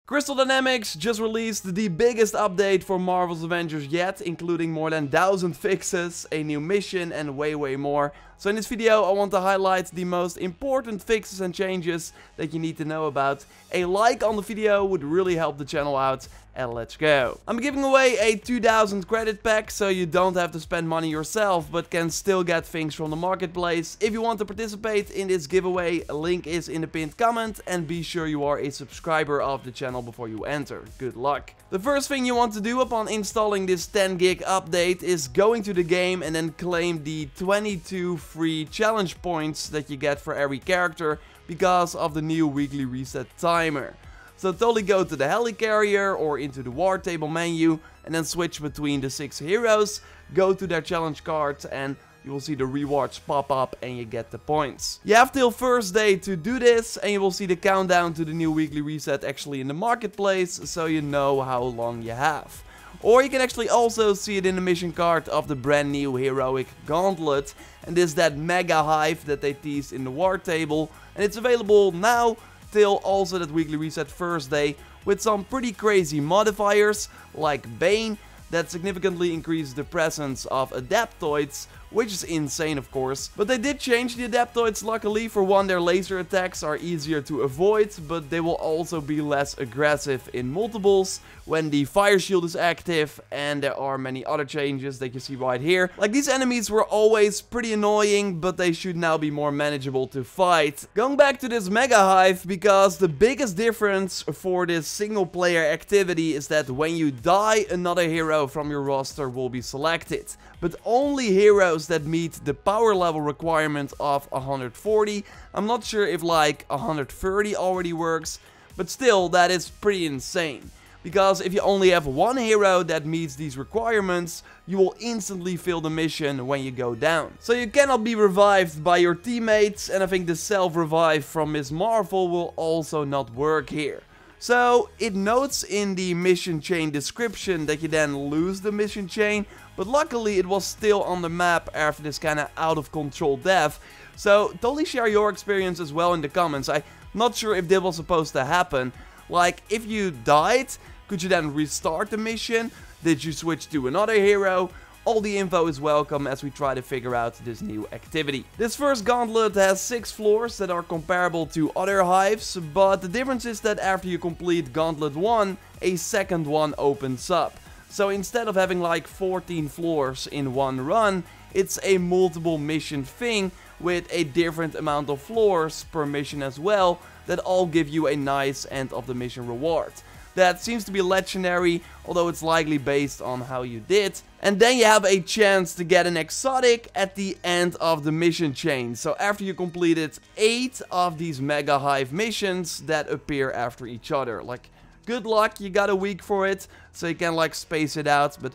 Crystal Dynamics just released the biggest update for Marvel's Avengers yet, including more than 1000 fixes, a new mission and way more. So in this video I want to highlight the most important fixes and changes that you need to know about. A like on the video would really help the channel out, and let's go. I'm giving away a 2000 credit pack, so you don't have to spend money yourself, but can still get things from the marketplace. If you want to participate in this giveaway, a link is in the pinned comment, and be sure you are a subscriber of the channel before you enter. Good luck. The first thing you want to do upon installing this 10 gig update is going to the game and then claim the 22 free challenge points that you get for every character because of the new weekly reset timer. So totally go to the helicarrier or into the war table menu and then switch between the 6 heroes, go to their challenge cards and you will see the rewards pop up and you get the points. You have till Thursday to do this and you will see the countdown to the new weekly reset actually in the marketplace, so you know how long you have. Or you can actually also see it in the mission card of the brand new heroic gauntlet, and this is that mega hive that they teased in the war table, and it's available now till also that weekly reset Thursday with some pretty crazy modifiers like Bane that significantly increases the presence of adaptoids, which is insane of course. But they did change the adaptoids luckily. For one, their laser attacks are easier to avoid, but they will also be less aggressive in multiples when the fire shield is active, and there are many other changes that you see right here. Like, these enemies were always pretty annoying, but they should now be more manageable to fight. Going back to this mega hive, because the biggest difference for this single player activity is that when you die, another hero from your roster will be selected. But only heroes that meet the power level requirement of 140. I'm not sure if like 130 already works, but still that is pretty insane. Because if you only have one hero that meets these requirements, you will instantly fail the mission when you go down. So you cannot be revived by your teammates, and I think the self-revive from Ms. Marvel will also not work here. So it notes in the mission chain description that you then lose the mission chain, but luckily it was still on the map after this kind of out of control death. So totally share your experience as well in the comments. I'm not sure if this was supposed to happen. Like, if you died, could you then restart the mission? Did you switch to another hero? All the info is welcome as we try to figure out this new activity. This first gauntlet has 6 floors that are comparable to other hives, but the difference is that after you complete gauntlet 1, a second one opens up. So instead of having like 14 floors in one run, it's a multiple mission thing with a different amount of floors per mission as well, that all give you a nice end of the mission reward. That seems to be legendary, although it's likely based on how you did. And then you have a chance to get an exotic at the end of the mission chain. So after you completed 8 of these mega hive missions that appear after each other. Like, good luck, you got a week for it, so you can like space it out, but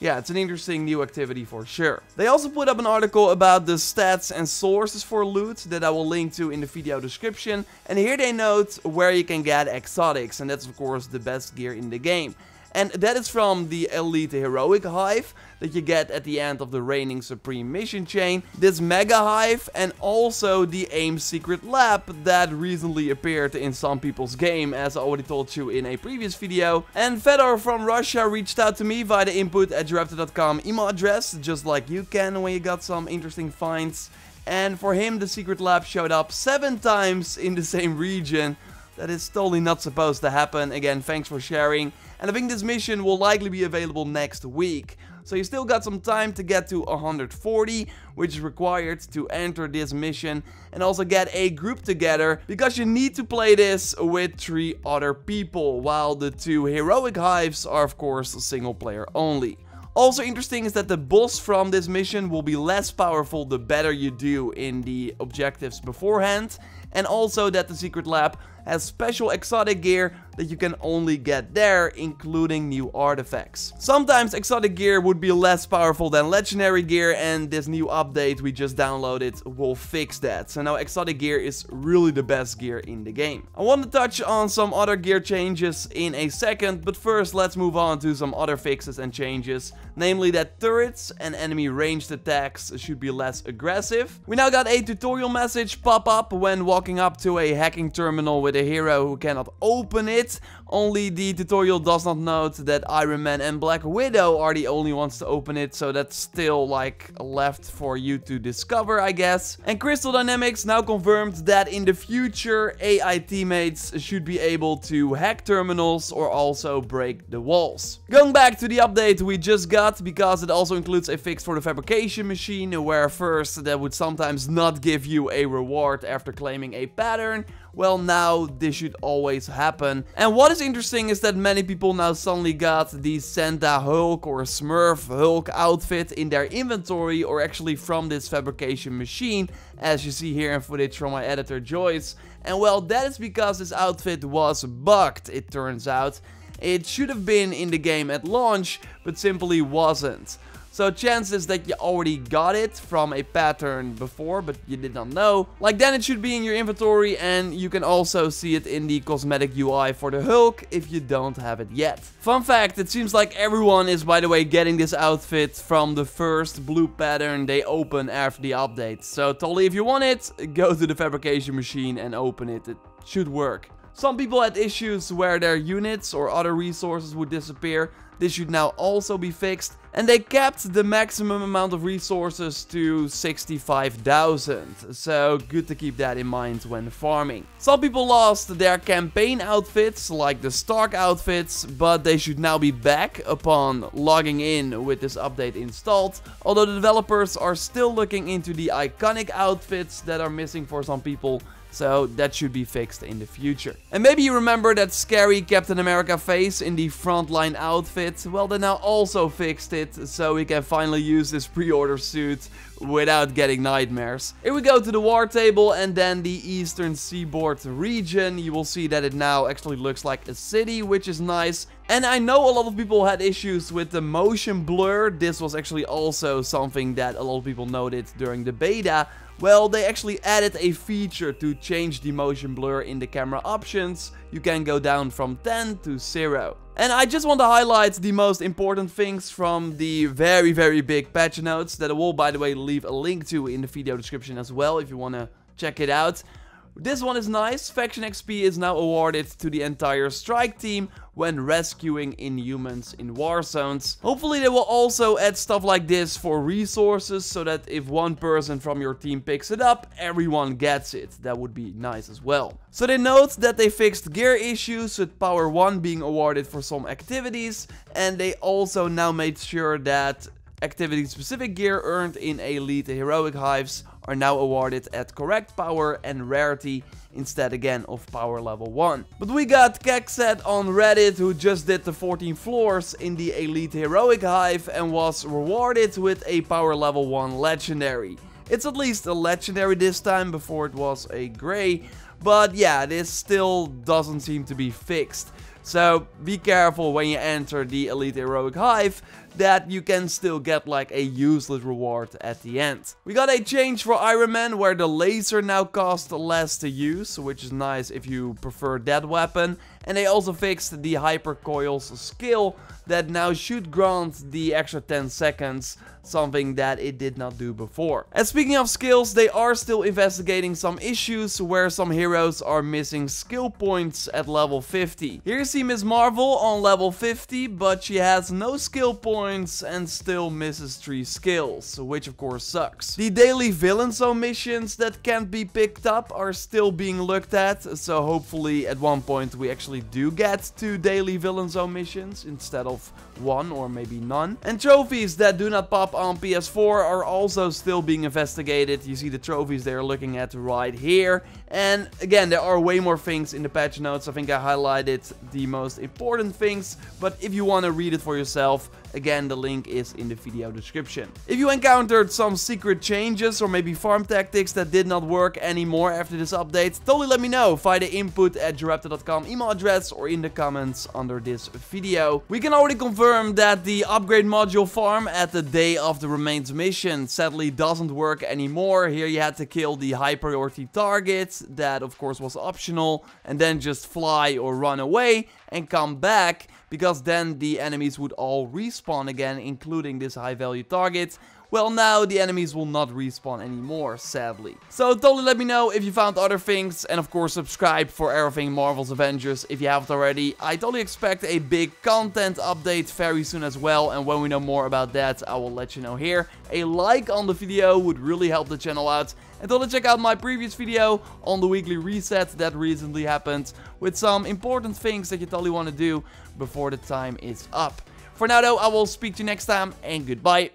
yeah, it's an interesting new activity for sure. They also put up an article about the stats and sources for loot that I will link to in the video description. And here they note where you can get exotics, and that's of course the best gear in the game. And that is from the Elite Heroic Hive that you get at the end of the Reigning Supreme mission chain, this Mega Hive, and also the AIM Secret Lab that recently appeared in some people's game, as I already told you in a previous video. And Fedor from Russia reached out to me via the input@JorRaptor.com email address, just like you can when you got some interesting finds. And for him, the Secret Lab showed up 7 times in the same region. That is totally not supposed to happen. Again, thanks for sharing. And I think this mission will likely be available next week. So you still got some time to get to 140, which is required to enter this mission. And also get a group together, because you need to play this with 3 other people. While the 2 heroic hives are of course single player only. Also interesting is that the boss from this mission will be less powerful the better you do in the objectives beforehand. And also that the Secret Lab has special exotic gear that you can only get there, including new artifacts. Sometimes exotic gear would be less powerful than legendary gear, and this new update we just downloaded will fix that. So now exotic gear is really the best gear in the game. I want to touch on some other gear changes in a second, but first let's move on to some other fixes and changes. Namely that turrets and enemy ranged attacks should be less aggressive. We now got a tutorial message pop up when walking up to a hacking terminal with a hero who cannot open it, only the tutorial does not note that Iron Man and Black Widow are the only ones to open it, so that's still like left for you to discover, I guess. And Crystal Dynamics now confirmed that in the future AI teammates should be able to hack terminals or also break the walls. Going back to the update we just got, because it also includes a fix for the fabrication machine, where first that would sometimes not give you a reward after claiming a pattern. Well, now this should always happen. And what is interesting is that many people now suddenly got the Santa Hulk or Smurf Hulk outfit in their inventory, or actually from this fabrication machine, as you see here in footage from my editor Joyce. And well, that is because this outfit was bugged, it turns out. It should have been in the game at launch, but simply wasn't. So chances that you already got it from a pattern before, but you did not know, like then it should be in your inventory, and you can also see it in the cosmetic UI for the Hulk if you don't have it yet. Fun fact, it seems like everyone is, by the way, getting this outfit from the first blue pattern they open after the update. So totally, if you want it, go to the fabrication machine and open it. It should work. Some people had issues where their units or other resources would disappear. This should now also be fixed. And they kept the maximum amount of resources to 65,000. So good to keep that in mind when farming. Some people lost their campaign outfits, like the Stark outfits, but they should now be back upon logging in with this update installed. Although the developers are still looking into the iconic outfits that are missing for some people. So that should be fixed in the future. And maybe you remember that scary Captain America face in the frontline outfit. Well, they now also fixed it, so we can finally use this pre-order suit without getting nightmares. Here we go to the war table and then the eastern seaboard region. You will see that it now actually looks like a city, which is nice. And I know a lot of people had issues with the motion blur. This was actually also something that a lot of people noted during the beta. Well, they actually added a feature to change the motion blur in the camera options. You can go down from 10 to 0. And I just want to highlight the most important things from the very big patch notes that I will, by the way, leave a link to in the video description as well if you want to check it out. This one is nice. Faction XP is now awarded to the entire strike team when rescuing inhumans in war zones. Hopefully they will also add stuff like this for resources, so that if one person from your team picks it up, everyone gets it. That would be nice as well. So they note that they fixed gear issues with Power 1 being awarded for some activities, and they also now made sure that activity-specific gear earned in Elite Heroic Hives are now awarded at correct power and rarity instead again of power level 1. But we got Kekset on Reddit, who just did the 14 floors in the Elite Heroic Hive and was rewarded with a power level 1 legendary. It's at least a legendary this time, before it was a gray, but yeah, this still doesn't seem to be fixed. So be careful when you enter the Elite Heroic Hive that you can still get like a useless reward at the end. We got a change for Iron Man where the laser now costs less to use, which is nice if you prefer that weapon. And they also fixed the Hyper Coils skill that now should grant the extra 10 seconds, something that it did not do before. And speaking of skills, they are still investigating some issues where some heroes are missing skill points at level 50. Here you see Ms. Marvel on level 50, but she has no skill points and still misses 3 skills, which of course sucks. The daily villain zone missions that can't be picked up are still being looked at, so hopefully at one point we actually do get 2 daily villain zone missions instead of 1 or maybe none. And trophies that do not pop on PS4 are also still being investigated. You see the trophies they are looking at right here. And again, there are way more things in the patch notes. I think I highlighted the most important things, but if you want to read it for yourself, again, the link is in the video description. If you encountered some secret changes or maybe farm tactics that did not work anymore after this update, totally let me know via the input@JorRaptor.com email address or in the comments under this video. We can already confirm that the upgrade module farm at the Day of the Remains mission sadly doesn't work anymore. Here you had to kill the high priority targets, that of course was optional, and then just fly or run away and come back, because then the enemies would all respawn again, including this high value target, well, now the enemies will not respawn anymore, sadly. So totally let me know if you found other things, and of course subscribe for everything Marvel's Avengers if you haven't already. I totally expect a big content update very soon as well, and when we know more about that, I will let you know here. A like on the video would really help the channel out. And totally check out my previous video on the weekly reset that recently happened, with some important things that you totally want to do before the time is up. For now though, I will speak to you next time, and goodbye.